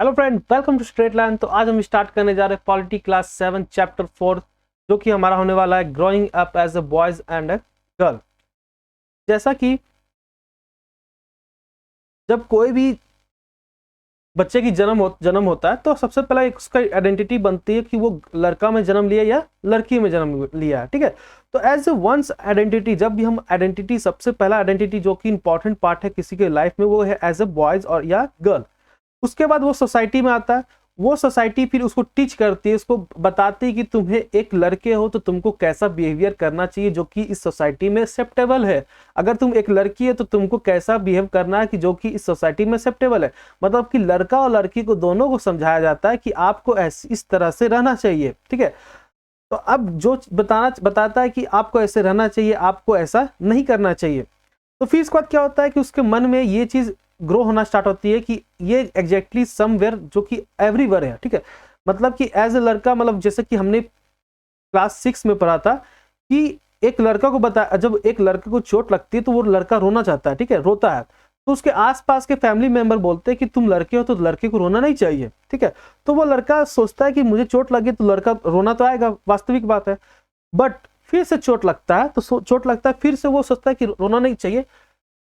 Hello friend, welcome to straight line. तो आज हम स्टार्ट करने जा रहे हैं पॉलिटी क्लास 7 चैप्टर 4, जो कि हमारा होने वाला है growing up as a boys and a girl. जैसा कि जब कोई भी बच्चे की जन्म होता है तो सबसे पहले एक उसका आइडेंटिटी बनती है कि वो लड़का में जन्म लिया या लड़की में जन्म लिया है। ठीक है, तो एज ए वंस आइडेंटिटी, जब भी हम आइडेंटिटी, सबसे पहला आइडेंटिटी जो कि इंपॉर्टेंट पार्ट है किसी के लाइफ में, वो है एज ए बॉयज और या गर्ल। उसके बाद वो सोसाइटी में आता है। वो सोसाइटी फिर उसको टीच करती है, उसको बताती है कि तुम्हें एक लड़के हो तो तुमको कैसा बिहेवियर करना चाहिए जो कि इस सोसाइटी में एक्सेप्टेबल है। अगर तुम एक लड़की है तो तुमको कैसा बिहेव करना है कि जो कि इस सोसाइटी में एक्सेप्टेबल है। मतलब कि लड़का और लड़की को दोनों को समझाया जाता है कि आपको इस तरह से रहना चाहिए। ठीक है, तो अब जो बताता है कि आपको ऐसे रहना चाहिए, आपको ऐसा नहीं करना चाहिए। तो फिर इसके बाद क्या होता है कि उसके मन में ये चीज ग्रो होना स्टार्ट होती है कि ये एग्जैक्टली समवेयर जो कि एवरीवेयर है। ठीक है, मतलब कि एज ए लड़का, मतलब जैसे कि हमने क्लास 6 में पढ़ा था कि एक लड़का को जब एक लड़के को चोट लगती है तो वो लड़का रोना चाहता है। ठीक है, रोता है तो उसके आसपास के फैमिली मेंबर बोलते हैं कि तुम लड़के हो तो लड़के को रोना नहीं चाहिए। ठीक है, तो वो लड़का सोचता है कि मुझे चोट लगी तो लड़का रोना तो आएगा, वास्तविक बात है। बट फिर से चोट लगता है तो चोट लगता है, फिर से वो सोचता है कि रोना नहीं चाहिए,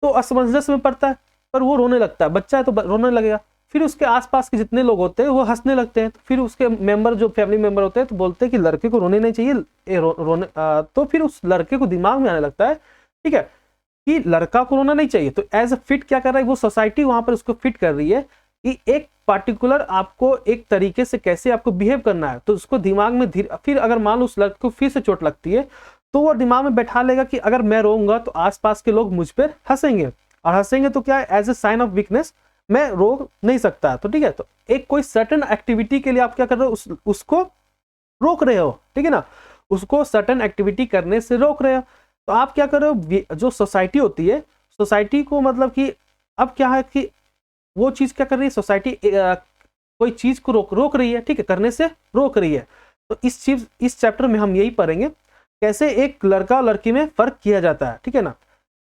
तो असमंजस में पड़ता है, पर वो रोने लगता है। बच्चा है तो रोने लगेगा। फिर उसके आसपास के जितने लोग होते हैं वो हंसने लगते हैं। तो फिर उसके मेंबर, जो फैमिली मेंबर होते हैं, तो बोलते हैं कि लड़के को रोने नहीं चाहिए, रोने तो फिर उस लड़के को दिमाग में आने लगता है, ठीक है, कि लड़का को रोना नहीं चाहिए। तो एज अ फिट क्या कर रहा है वो सोसाइटी, वहां पर उसको फिट कर रही है कि एक पार्टिकुलर आपको एक तरीके से कैसे आपको बिहेव करना है। तो उसको दिमाग में फिर अगर मान लो उस लड़के को फिर से चोट लगती है तो वो दिमाग में बैठा लेगा कि अगर मैं रोऊंगा तो आसपास के लोग मुझ पर हंसेंगे, और हंसेंगे तो क्या है, as a sign of weakness मैं रो नहीं सकता। तो ठीक है, तो एक कोई सर्टेन एक्टिविटी के लिए आप क्या कर रहे हो, उसको रोक रहे हो। ठीक है ना, उसको सर्टेन एक्टिविटी करने से रोक रहे हो। तो आप क्या कर रहे हो, जो सोसाइटी होती है, सोसाइटी को मतलब कि अब क्या है कि वो चीज क्या कर रही है, सोसाइटी कोई चीज को रोक रही है। ठीक है, करने से रोक रही है। तो इस चैप्टर में हम यही पढ़ेंगे कैसे एक लड़का और लड़की में फर्क किया जाता है। ठीक है ना,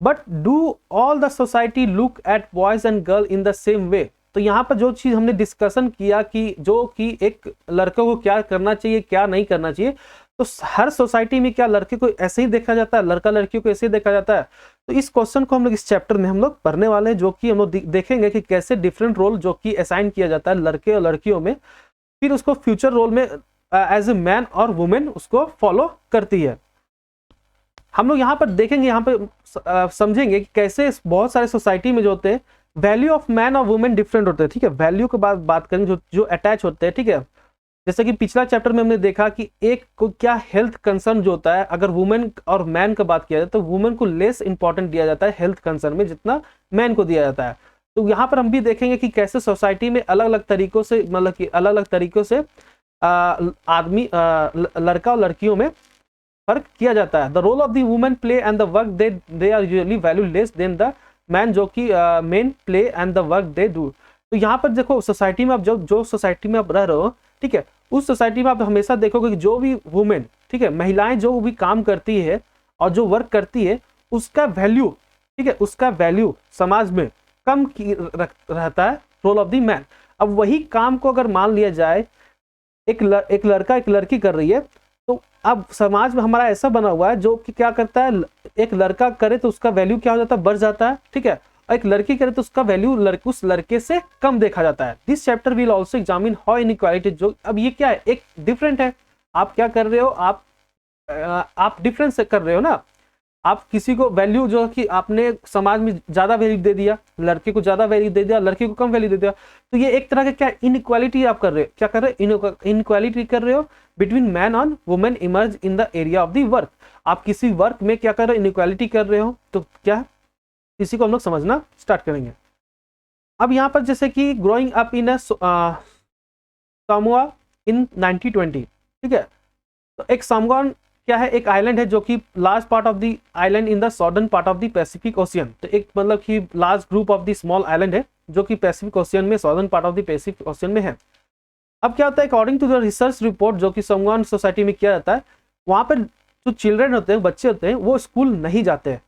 but do all the society look at boys and girl in the same way. तो यहाँ पर जो चीज हमने डिस्कशन किया कि जो कि एक लड़के को क्या करना चाहिए क्या नहीं करना चाहिए, तो हर सोसाइटी में क्या लड़के को ऐसे ही देखा जाता है, लड़का लड़कियों को ऐसे ही देखा जाता है। तो इस क्वेश्चन को हम लोग इस चैप्टर में हम लोग पढ़ने वाले हैं, जो कि हम लोग देखेंगे कि कैसे डिफरेंट रोल जो कि असाइन किया जाता है लड़के और लड़कियों में, फिर उसको फ्यूचर रोल में एज ए मैन और वुमेन उसको फॉलो करती है। हम लोग यहाँ पर देखेंगे, यहाँ पर समझेंगे कि कैसे बहुत सारे सोसाइटी में जो होते हैं वैल्यू ऑफ मैन और वुमेन डिफरेंट होते हैं। ठीक है, वैल्यू के बाद बात करेंगे जो अटैच होते हैं। ठीक है, जैसे कि पिछला चैप्टर में हमने देखा कि एक को क्या हेल्थ कंसर्न जो होता है, अगर वुमेन और मैन का बात किया जाए तो वुमेन को लेस इंपॉर्टेंट दिया जाता है हेल्थ कंसर्न में जितना मैन को दिया जाता है। तो यहाँ पर हम भी देखेंगे कि कैसे सोसाइटी में अलग अलग तरीकों से, मतलब कि अलग अलग तरीकों से आदमी लड़का और लड़कियों में फर्क किया जाता है। The role of the women play and the work they are usually value less than the man, जो कि men play and the work they do. तो यहाँ पर देखो सोसाइटी में आप जो सोसाइटी में आप रह रहे हो, ठीक है, उस सोसाइटी में आप हमेशा देखोगे कि जो भी वुमेन, ठीक है, महिलाएं जो भी काम करती है और जो वर्क करती है उसका वैल्यू, ठीक है, उसका वैल्यू समाज में कम रहता है रोल ऑफ द मैन। अब वही काम को अगर मान लिया जाए एक लड़का एक लड़की कर रही है, तो अब समाज में हमारा ऐसा बना हुआ है जो कि क्या करता है, एक लड़का करे तो उसका वैल्यू क्या हो जाता है, बढ़ जाता है। ठीक है, एक लड़की करे तो उसका वैल्यू उस लड़के से कम देखा जाता है। This chapter will also examine how inequality, जो अब ये क्या है, एक डिफरेंट है। आप क्या कर रहे हो, आप डिफरेंस कर रहे हो ना, आप किसी को वैल्यू जो कि आपने समाज में ज्यादा वैल्यू दे दिया, लड़के को ज्यादा वैल्यू दे दिया, लड़के को कम वैल्यू दे दिया, तो ये एक तरह का क्या इनइक्वालिटी आप कर रहे हो, क्या कर रहे हो, इनइक्वालिटी कर रहे हो बिटवीन मैन और women emerge in the area of the work. आप किसी वर्क में क्या कर रहे हो, इनइक्वालिटी कर रहे हो। तो क्या, इसी को हम लोग समझना स्टार्ट करेंगे। अब यहाँ पर जैसे कि ग्रोइंग अप इन सामोआ इन 1920, ठीक है, तो एक सामोआ क्या है, एक आइलैंड है जो कि large part of the island in the southern part of the Pacific Ocean. तो एक मतलब कि large group of the small island है जो कि पैसिफिक ओशियन में, southern part of the Pacific Ocean में है। अब क्या होता है, according to the research report जो कि सामोआन सोसाइटी में किया जाता है, वहां पर जो चिल्ड्रन होते हैं, बच्चे होते हैं, वो स्कूल नहीं जाते हैं।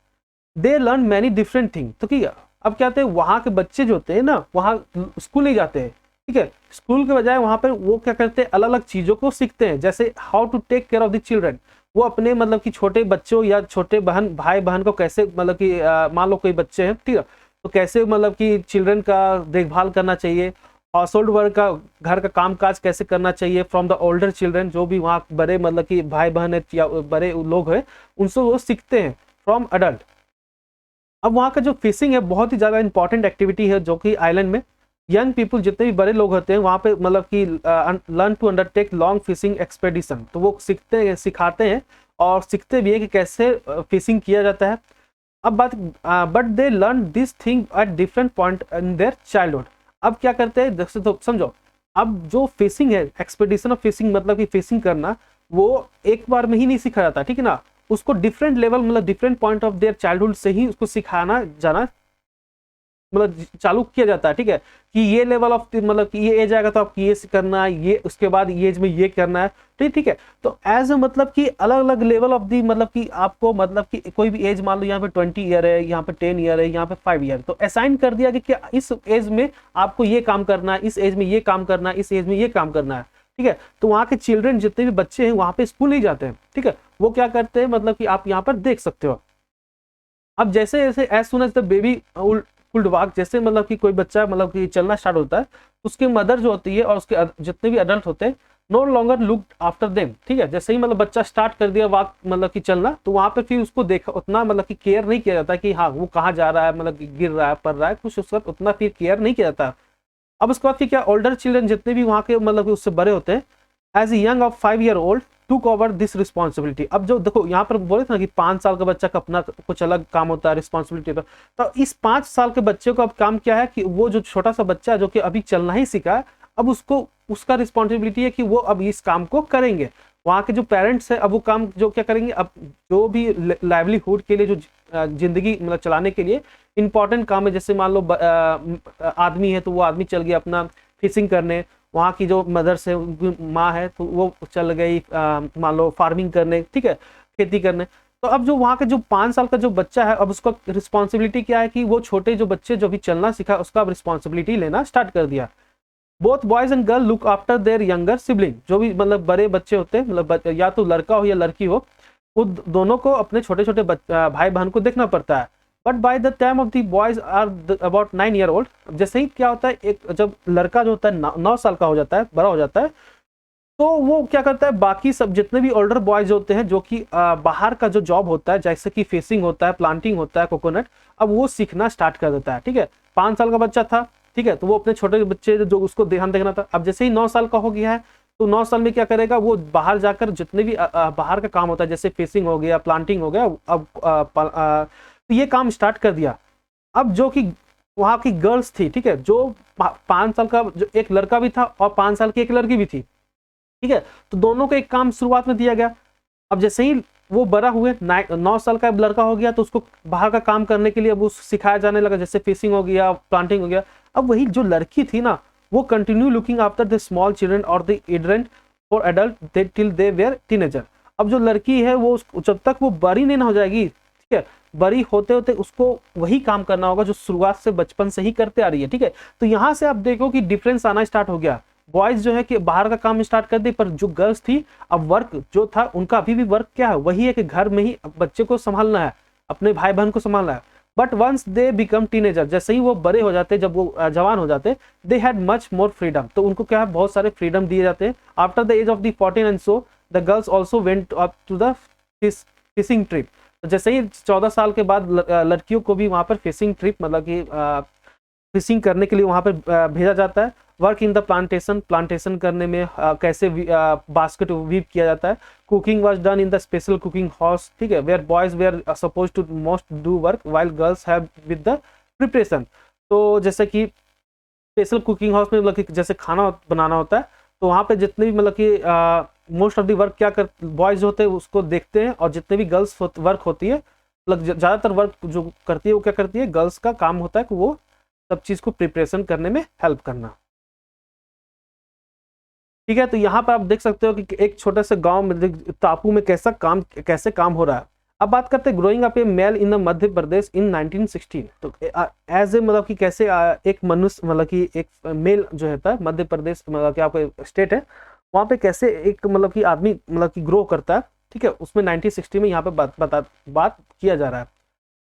They learn many different thing. तो क्या, अब क्या होते हैं, वहां के बच्चे जो होते हैं ना, वहां स्कूल नहीं जाते हैं, ठीक है। स्कूल के बजाय वहाँ पर वो क्या करते हैं, अलग अलग चीज़ों को सीखते हैं, जैसे how to take care of the children. वो अपने मतलब कि छोटे बच्चों या छोटे बहन भाई बहन को कैसे मतलब कि मान लो कोई बच्चे हैं, ठीक है, तो कैसे मतलब कि चिल्ड्रन का देखभाल करना चाहिए, हाउस होल्ड वर्क का, घर का काम काज कैसे करना चाहिए फ्रॉम द ओल्डर चिल्ड्रन, जो भी वहाँ बड़े मतलब कि भाई बहन है या बड़े लोग हैं, उनसे वो सीखते हैं फ्रॉम अडल्ट। अब वहाँ का जो फिशिंग है बहुत ही ज़्यादा इंपॉर्टेंट एक्टिविटी है, जो कि आइलैंड में यंग पीपल जितने भी बड़े लोग होते हैं वहाँ पे मतलब कि learn to undertake long fishing expedition, तो वो सीखते हैं, सिखाते हैं और सीखते भी है कि कैसे फिशिंग किया जाता है। अब बात, but they learn this thing at different point in their childhood. अब क्या करते हैं, जैसे तो समझो, अब जो फिशिंग है, एक्सपेडिशन ऑफ फिशिंग मतलब कि फिशिंग करना, वो एक बार में ही नहीं सीखा जाता, ठीक है ना, उसको डिफरेंट लेवल मतलब different point of their childhood से ही उसको सिखाना जाना मतलब चालू किया जाता है, ठीक है, कि ये लेवल ऑफ मतलब कि ये एज आएगा तो आपको ये करना है, ये उसके बाद ये एज में ये करना है, ठीक है। तो एज मतलब कि अलग अलग लेवल ऑफ दी मतलब कि आपको मतलब कि कोई भी एज मान लो यहाँ पे 20 ईयर है, यहाँ पे 10 ईयर है, यहाँ पे 5 ईयर, तो असाइन कर दिया कि क्या इस एज में आपको ये काम करना है, इस एज में ये काम करना है, इस एज में ये काम करना है, ठीक है। तो वहाँ के चिल्ड्रन जितने भी बच्चे हैं वहाँ पे स्कूल नहीं जाते हैं, ठीक है, वो क्या करते हैं मतलब कि आप यहाँ पर देख सकते हो। अब जैसे जैसे as soon as the baby could walk, जैसे मतलब कि कोई बच्चा मतलब कि चलना स्टार्ट होता है, उसकी मदर जो होती है और उसके जितने भी अडल्ट होते हैं no longer look after them, ठीक है। जैसे ही मतलब बच्चा स्टार्ट कर दिया वॉक मतलब कि चलना, तो वहां पे फिर उसको देखा उतना मतलब कि केयर नहीं किया जाता कि हाँ वो कहाँ जा रहा है, मतलब कि गिर रहा है, पड़ रहा है, कुछ उसका उतना फिर केयर नहीं किया जाता। अब उसके बाद फिर क्या, ओल्डर चिल्ड्रन जितने भी वहाँ के मतलब कि उससे बड़े होते हैं, as a young of 5 year old to cover this responsibility. अब जो देखो यहाँ पर बोले थे ना कि 5 साल का बच्चा का अपना कुछ अलग काम होता है रिस्पॉन्सिबिलिटी का, तो इस 5 साल के बच्चे को अब काम क्या है कि वो जो छोटा सा बच्चा है जो कि अभी चलना ही सीखा है, अब उसको उसका रिस्पॉन्सिबिलिटी है कि वो अब इस काम को करेंगे। वहाँ के जो पेरेंट्स है अब वो काम जो क्या करेंगे, अब जो भी लाइवलीहुड के लिए जो जिंदगी मतलब चलाने के लिए इंपॉर्टेंट काम है, जैसे मान लो आदमी है तो वो आदमी चल गया अपना फिशिंग करने, वहाँ की जो मदर्स है उनकी माँ है तो वो चल गई मान लो फार्मिंग करने, ठीक है, खेती करने। तो अब जो वहाँ का जो 5 साल का जो बच्चा है, अब उसका रिस्पॉन्सिबिलिटी क्या है कि वो छोटे जो बच्चे जो भी चलना सीखा उसका अब रिस्पॉन्सिबिलिटी लेना स्टार्ट कर दिया। Both boys and girl look after their younger sibling, जो भी मतलब बड़े बच्चे होते हैं, मतलब या तो लड़का हो या लड़की हो, वो दोनों को अपने छोटे छोटे भाई बहन को देखना पड़ता है। But by the time of the boys are about 9 year old, जैसे ही क्या होता है, एक जब लड़का जो होता है 9 साल का हो जाता है, बड़ा हो जाता है, तो वो क्या करता है, बाकी सब जितने भी ओल्डर बॉयज होते हैं जो कि बाहर का जो जॉब होता है, जैसे कि फिशिंग होता है, प्लांटिंग होता है, कोकोनट, अब वो सीखना स्टार्ट कर देता है, ठीक है। 5 साल का बच्चा था, ठीक है, तो वो अपने छोटे बच्चे जो उसको ध्यान देखना था, अब जैसे ही 9 साल का हो गया है, तो 9 साल में क्या करेगा, वो बाहर जाकर जितने भी बाहर का काम होता है, जैसे फिशिंग हो गया, प्लांटिंग हो गया, अब तो ये काम स्टार्ट कर दिया। अब जो कि वहाँ की गर्ल्स थी, ठीक है, जो 5 साल का जो एक लड़का भी था और 5 साल की एक लड़की भी थी, ठीक है, तो दोनों को एक काम शुरुआत में दिया गया। अब जैसे ही वो बड़ा हुए, 9 साल का लड़का हो गया, तो उसको बाहर का काम करने के लिए अब उसको सिखाया जाने लगा, जैसे फिशिंग हो गया, प्लांटिंग हो गया। अब वही जो लड़की थी ना, वो continue looking after the small children और द इडरेंट for adult till they were teenager. अब जो लड़की है वो जब तक वो बड़ी नहीं ना हो जाएगी, ठीक है, बड़ी होते होते उसको वही काम करना होगा जो शुरुआत से बचपन से ही करते आ रही है, ठीक है। तो यहाँ से आप देखो कि डिफरेंस आना स्टार्ट हो गया। बॉयज जो है कि बाहर का काम स्टार्ट कर दी, पर जो गर्ल्स थी अब वर्क जो था उनका अभी भी वर्क क्या है, वही है कि घर में ही बच्चे को संभालना है, अपने भाई बहन को संभालना है। But once they become teenager, जैसे ही वो बड़े हो जाते, जब वो जवान हो जाते, they had much more freedom, तो उनको क्या है, बहुत सारे फ्रीडम दिए जाते हैं। After the age of the 14 and so the girls also went up to the fishing trip. तो जैसे ही 14 साल के बाद लड़कियों को भी वहां पर फिशिंग ट्रिप मतलब कि फिशिंग करने के लिए वहां पर भेजा जाता है। Work in the plantation, plantation करने में कैसे बास्केट वीव किया जाता है। Cooking was done in the special cooking house, ठीक है, where boys were suppose to most do work while girls have with the preparation. तो जैसे कि स्पेशल कुकिंग हाउस में मतलब कि जैसे खाना बनाना होता है, तो वहाँ पे जितने भी मतलब कि मोस्ट ऑफ द वर्क क्या कर बॉयज होते हैं उसको देखते हैं, और जितने भी गर्ल्स वर्क होती है, मतलब ज़्यादातर वर्क जो करती है वो क्या करती है, गर्ल्स का काम होता है कि वो सब चीज़ को प्रिपरेशन करने में हेल्प करना, ठीक है। तो यहाँ पर आप देख सकते हो कि एक छोटे से गांव में टापू में कैसे काम हो रहा है। अब बात करते हैं growing up a male in the Madhya Pradesh in 1916। तो एज ए मतलब कि कैसे एक मनुष्य मतलब कि एक मेल जो होता है मध्य प्रदेश मतलब कि आपका स्टेट है वहाँ पे कैसे एक मतलब कि आदमी मतलब कि ग्रो करता है, ठीक है, उसमें 1960 में यहाँ पे बात किया जा रहा है।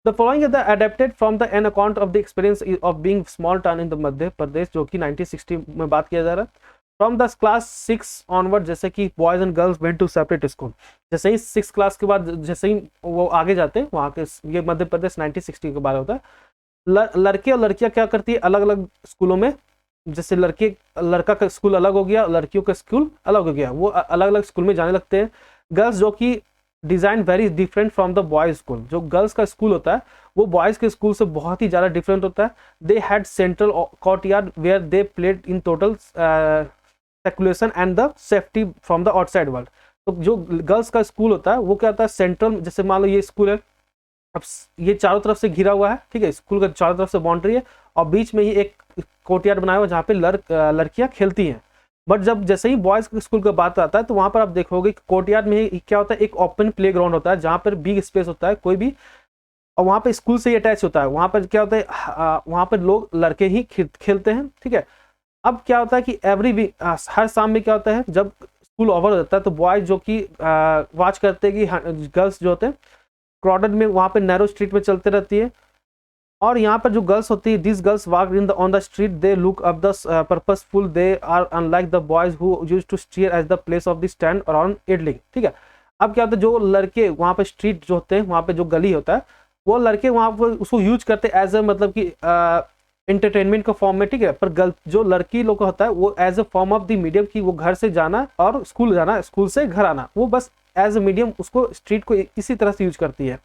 The following is the adapted from the an account of the experience of being small town in the Madhya Pradesh, जो कि 1960 में बात किया जा रहा है। फ्रॉम द क्लास 6 ऑनवर्ड, जैसे कि boys and girls went to separate school, जैसे ही 6 क्लास के बाद जैसे ही वो आगे जाते हैं वहाँ के, ये मध्य प्रदेश 1960 के बाद होता है। लड़के और लड़कियां क्या करती है अलग अलग स्कूलों में, जैसे लड़का का स्कूल अलग हो गया, लड़कियों का स्कूल अलग हो गया, वो अलग अलग स्कूल में जाने लगते हैं। गर्ल्स जो कि design very different from the boys school, जो गर्ल्स का स्कूल होता है वो बॉयज के स्कूल से बहुत ही ज्यादा डिफरेंट होता है। They had central courtyard where they played in total seclusion and the safety from the outside world. तो जो गर्ल्स का स्कूल होता है वो क्या होता है सेंट्रल, जैसे मान लो ये स्कूल है, अब ये चारों तरफ से घिरा हुआ है, ठीक है, स्कूल का चारों तरफ से बाउंड्री है और बीच में ही एक कोर्टयार्ड बनाया हुआ जहाँ पे लड़कियां खेलती हैं। बट जब जैसे ही बॉयज स्कूल का बात आता है तो वहां पर आप देखोगे कोर्टयार्ड में ही क्या होता है, एक ओपन प्ले ग्राउंड होता है जहाँ पर बिग स्पेस होता है कोई भी, और वहाँ पे स्कूल से ही अटैच होता है। वहाँ पर क्या होता है वहाँ पर लोग लड़के ही खेलते हैं, ठीक है। अब क्या होता है कि एवरी वीक हर शाम में क्या होता है जब स्कूल ओवर हो जाता है तो बॉयज जो कि वॉच करते हैं कि गर्ल्स जो होते हैं क्राउडेड में वहाँ पे नैरो स्ट्रीट में चलते रहती है, और यहाँ पर जो गर्ल्स होती है this girls walk in the on the street, they look up the purposeful, they are unlike the boys who used to steer as the place of the stand around idling, ठीक है। अब क्या होता है जो लड़के वहाँ पे स्ट्रीट जो होते हैं वहाँ पे जो गली होता है वो लड़के वहाँ पर उसको यूज करते हैं एज ए मतलब कि एंटरटेनमेंट का फॉर्म में, ठीक है। पर जो लड़की लोग का होता है वो as a form of the medium की वो घर से जाना और स्कूल जाना, स्कूल से घर आना, वो बस एज ए मीडियम उसको स्ट्रीट को इसी तरह से यूज करती है,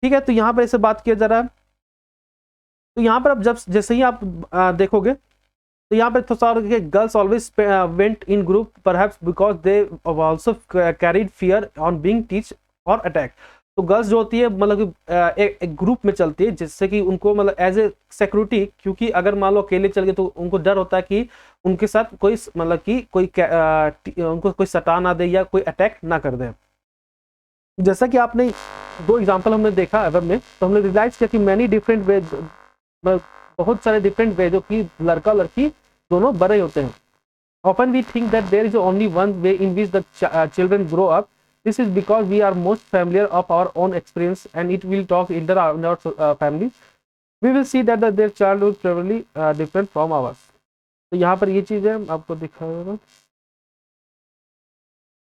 ठीक है। तो यहाँ पर ऐसे बात किया जा रहा है। तो यहाँ पर अब जब जैसे ही आप देखोगे तो यहाँ पर थोड़ा सा girls always went in group perhaps because they also carried fear on being teach और अटैक। तो गर्ल्स जो होती है मतलब एक ग्रुप में चलती है जिससे कि उनको मतलब एज ए सिक्योरिटी, क्योंकि अगर मान लो अकेले चल गए तो उनको डर होता है कि उनके साथ कोई मतलब कि कोई उनको कोई सता ना दे या कोई अटैक ना कर दे। जैसा कि आपने 2 एग्जाम्पल हमने देखा वेब में, तो हमने रियलाइज किया कि मैनी डिफरेंट वे, बहुत सारे डिफरेंट वे जो कि लड़का लड़की दोनों बड़े होते हैं। Often we think that there is only one way in which the children grow up. This is because we are most familiar of our own experience and it will talk in our family. We will see that their childhood probably different from ours. तो यहाँ पर ये चीज़ है आपको दिखा